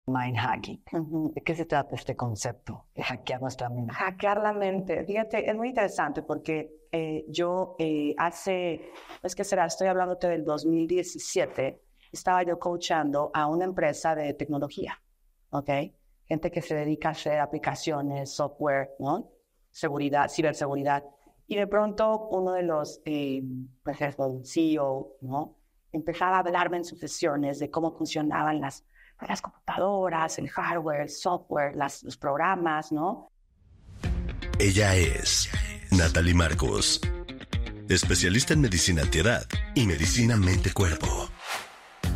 Mind hacking. Uh-huh. ¿De qué se trata este concepto de hackear nuestra mente? Hackear la mente. Fíjate, es muy interesante porque estoy hablándote del 2017, estaba yo coachando a una empresa de tecnología, ¿ok? Gente que se dedica a hacer aplicaciones, software, ¿no? Seguridad, ciberseguridad. Y de pronto uno de los, pues el CEO, ¿no? Empezaba a hablarme en sus sesiones de cómo funcionaban las computadoras, el hardware, el software, los programas, ¿no? Ella es Natalie Marcos, especialista en medicina antiedad y medicina mente-cuerpo.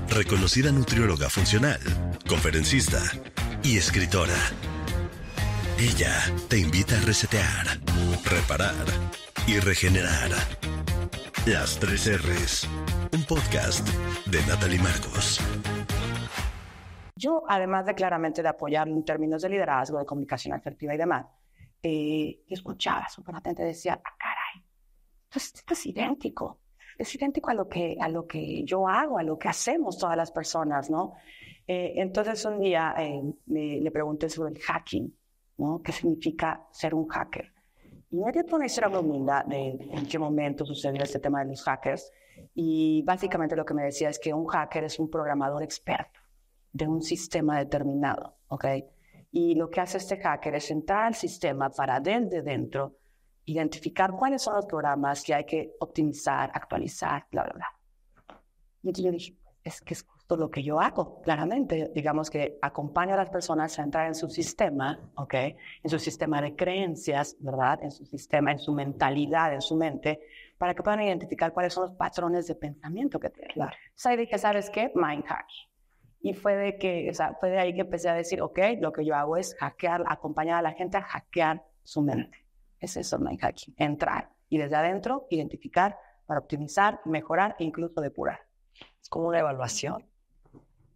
Reconocida nutrióloga funcional, conferencista y escritora. Ella te invita a resetear, reparar y regenerar. Las 3 R's, un podcast de Natalie Marcos. Yo, además de claramente de apoyarlo en términos de liderazgo, de comunicación asertiva y demás, escuchaba súper atenta y decía, caray, esto es idéntico a lo que yo hago, a lo que hacemos todas las personas, ¿no? Entonces un día le pregunté sobre el hacking, ¿no? ¿Qué significa ser un hacker? Y me dio toda una historia muy linda de en qué momento sucedió este tema de los hackers. Y básicamente lo que me decía es que un hacker es un programador experto de un sistema determinado, ¿ok? Y lo que hace este hacker es entrar al sistema para desde dentro identificar cuáles son los programas que hay que optimizar, actualizar, bla, bla, bla. Y entonces yo dije, es que es justo lo que yo hago, claramente. Digamos que acompaño a las personas a entrar en su sistema, ¿ok? En su sistema de creencias, ¿verdad? En su sistema, en su mentalidad, en su mente, para que puedan identificar cuáles son los patrones de pensamiento que tienen. Claro. Entonces ahí dije, ¿sabes qué? Mind hacking. Y fue de ahí que empecé a decir, ok, lo que yo hago es hackear, acompañar a la gente a hackear su mente. Es eso, mind hacking. Entrar y desde adentro identificar para optimizar, mejorar e incluso depurar. Es como una evaluación.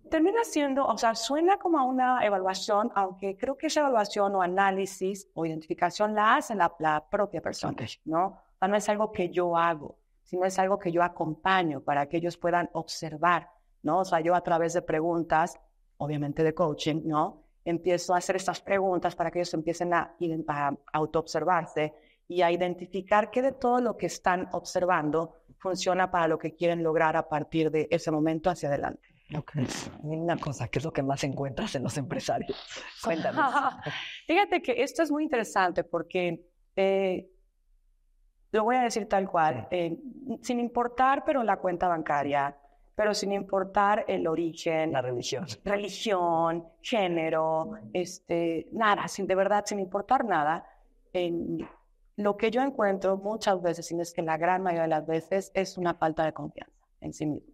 Termina siendo, suena como a una evaluación, aunque creo que esa evaluación o análisis o identificación la hace la propia persona, Okay. ¿no? O sea, no es algo que yo hago, sino es algo que yo acompaño para que ellos puedan observar, ¿no? O sea, yo a través de preguntas, obviamente de coaching, ¿no? Empiezo a hacer estas preguntas para que ellos empiecen a autoobservarse y a identificar qué de todo lo que están observando funciona para lo que quieren lograr a partir de ese momento hacia adelante. Okay. Una cosa, ¿qué es lo que más encuentras en los empresarios? Cuéntanos. Fíjate que esto es muy interesante porque lo voy a decir tal cual, sin importar, pero la cuenta bancaria, pero sin importar el origen, La religión, género, nada, de verdad, sin importar nada, lo que yo encuentro muchas veces, y es que la gran mayoría de las veces, es una falta de confianza en sí mismo.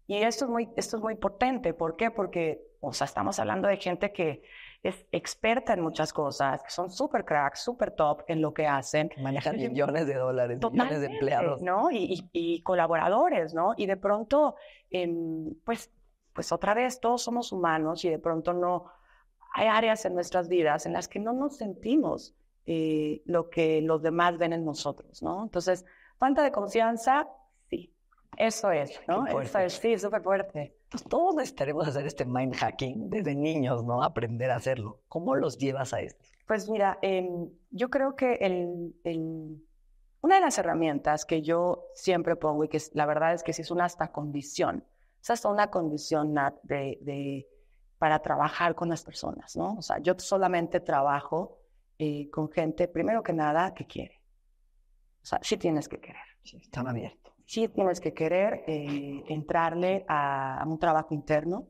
Y esto es muy potente. ¿Por qué? Porque, estamos hablando de gente que es experta en muchas cosas, que son súper cracks, súper top en lo que hacen. que manejan millones de dólares, millones de empleados, ¿no? Y colaboradores, ¿no? Y de pronto, pues otra vez, todos somos humanos y de pronto no hay áreas en nuestras vidas en las que no nos sentimos lo que los demás ven en nosotros, ¿no? Entonces, falta de confianza, sí. Eso es, ¿no? Eso es, sí, súper fuerte. Entonces, todos necesitaremos hacer este mind hacking desde niños, ¿no? Aprender a hacerlo. ¿Cómo los llevas a esto? Pues mira, yo creo que una de las herramientas que yo siempre pongo y que la verdad es que sí es una hasta condición, es hasta una condición para trabajar con las personas, ¿no? O sea, yo solamente trabajo con gente, primero que nada, que quiere. O sea, sí tienes que querer. Sí, están abiertos. Sí tienes que querer entrarle a un trabajo interno.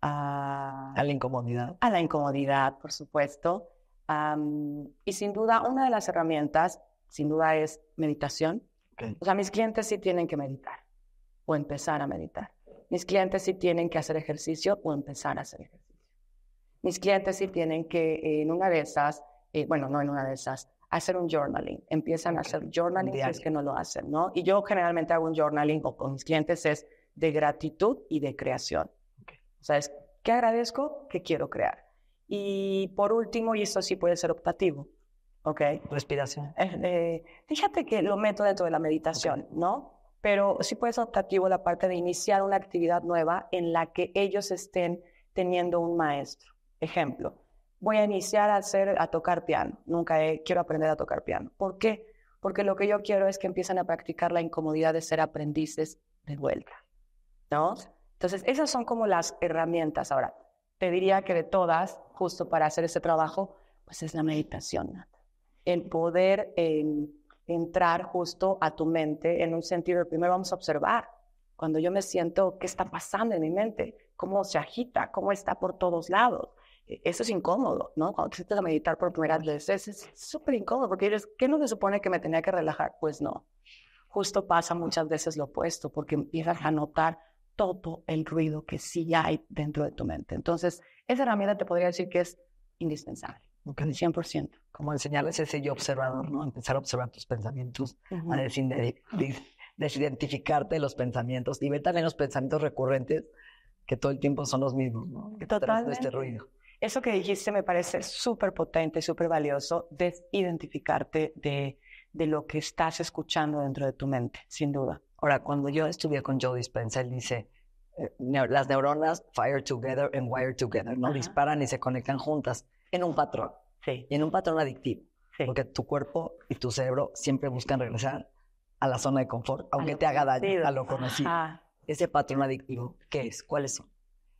A la incomodidad. A la incomodidad, por supuesto. Y sin duda, una de las herramientas, sin duda, es meditación. Okay. O sea, mis clientes sí tienen que meditar o empezar a meditar. Mis clientes sí tienen que hacer ejercicio o empezar a hacer ejercicio. Mis clientes sí tienen que, en una de esas, no en una de esas, hacer un journaling. Empiezan a hacer journaling si es que no lo hacen, ¿no? Y yo generalmente hago un journaling con mis clientes es de gratitud y de creación. Okay. O sea, es ¿qué agradezco? ¿Qué quiero crear? Y por último, y esto sí puede ser optativo, ¿ok? Respiración. Fíjate que lo meto dentro de la meditación, okay, ¿no? Pero sí puede ser optativo la parte de iniciar una actividad nueva en la que ellos estén teniendo un maestro. Ejemplo, voy a iniciar a tocar piano. Quiero aprender a tocar piano. ¿Por qué? Porque lo que yo quiero es que empiecen a practicar la incomodidad de ser aprendices de vuelta, ¿no? Entonces, esas son como las herramientas. Ahora, te diría que de todas, justo para hacer ese trabajo, pues es la meditación. El poder entrar justo a tu mente en un sentido, primero vamos a observar. Cuando yo me siento, ¿qué está pasando en mi mente? ¿Cómo se agita? ¿Cómo está por todos lados? Eso es incómodo, ¿no? Cuando te sientes a meditar por primera vez, es súper incómodo porque dices, ¿qué no se supone que me tenía que relajar? Pues no. Justo pasa muchas veces lo opuesto porque empiezas a notar todo el ruido que sí hay dentro de tu mente. Entonces, esa herramienta te podría decir que es indispensable. Okay. 100%. Como enseñarles ese yo observador, ¿no? Empezar a observar tus pensamientos, a desidentificarte de los pensamientos y ver también los pensamientos recurrentes que todo el tiempo son los mismos, ¿no? Totalmente. Este ruido. Eso que dijiste me parece súper potente, súper valioso, desidentificarte de lo que estás escuchando dentro de tu mente, sin duda. Ahora, cuando yo estudié con Joe Dispenza, él dice, las neuronas fire together and wire together, ¿no? Disparan y se conectan juntas en un patrón. Sí. Y en un patrón adictivo. Sí. Porque tu cuerpo y tu cerebro siempre buscan regresar a la zona de confort, aunque te haga daño, a lo conocido. Ese patrón adictivo, ¿qué es? ¿Cuáles son?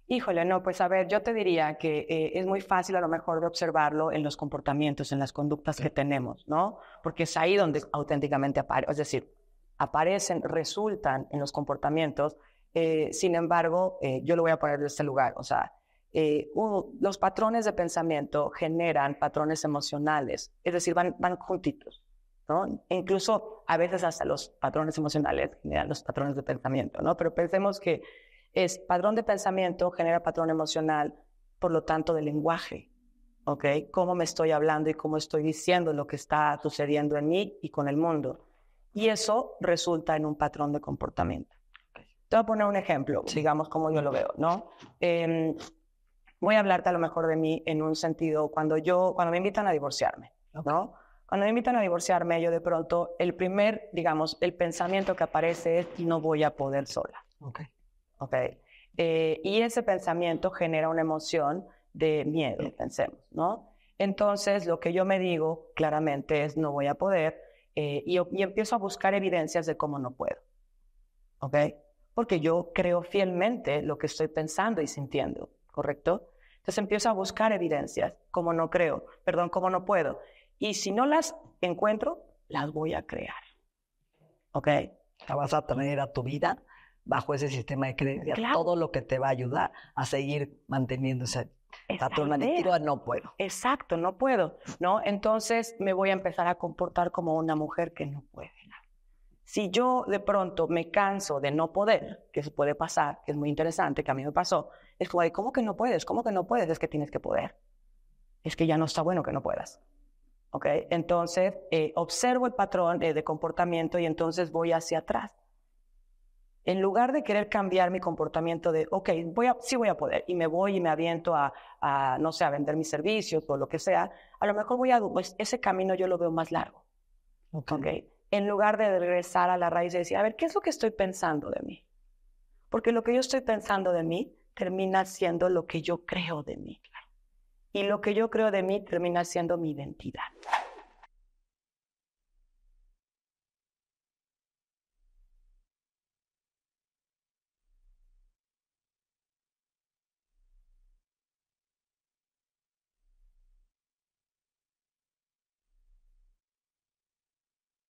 Híjole, no, pues a ver, yo te diría que es muy fácil a lo mejor de observarlo en los comportamientos, en las conductas que tenemos, ¿no? Porque es ahí donde auténticamente aparece, es decir, aparecen, resultan en los comportamientos. Sin embargo, yo lo voy a poner de este lugar, o sea, los patrones de pensamiento generan patrones emocionales, es decir, van juntitos, ¿no? E incluso a veces hasta los patrones emocionales generan los patrones de pensamiento, ¿no? Pero pensemos que es patrón de pensamiento genera patrón emocional, por lo tanto, de lenguaje, ¿ok? Cómo me estoy hablando y cómo estoy diciendo lo que está sucediendo en mí y con el mundo. Y eso resulta en un patrón de comportamiento. Te voy a poner un ejemplo, digamos, como yo lo veo, ¿no? Voy a hablarte a lo mejor de mí en un sentido, cuando me invitan a divorciarme, ¿no? Cuando me invitan a divorciarme, yo de pronto, el pensamiento que aparece es, no voy a poder sola. Okay. Y ese pensamiento genera una emoción de miedo, pensemos, ¿no? Entonces, lo que yo me digo claramente es, no voy a poder, y empiezo a buscar evidencias de cómo no puedo, ¿ok? Porque yo creo fielmente lo que estoy pensando y sintiendo, ¿correcto? Entonces empiezo a buscar evidencias, cómo no puedo. Y si no las encuentro, las voy a crear, ¿ok? La vas a traer a tu vida bajo ese sistema de creencias, todo lo que te va a ayudar a seguir manteniendo ese patrón adictivo, no puedo. Exacto, no puedo, ¿no? Entonces me voy a empezar a comportar como una mujer que no puede. Si yo de pronto me canso de no poder, que se puede pasar, que es muy interesante, que a mí me pasó, es como, ¿cómo que no puedes? ¿Cómo que no puedes? Es que tienes que poder. Es que ya no está bueno que no puedas. ¿Ok? Entonces, observo el patrón de comportamiento y entonces voy hacia atrás. En lugar de querer cambiar mi comportamiento de, sí voy a poder, y me voy y me aviento no sé, a vender mis servicios o lo que sea, a lo mejor pues ese camino yo lo veo más largo. ¿Ok? En lugar de regresar a la raíz y decir, a ver, ¿qué es lo que estoy pensando de mí? Porque lo que yo estoy pensando de mí termina siendo lo que yo creo de mí. Y lo que yo creo de mí termina siendo mi identidad.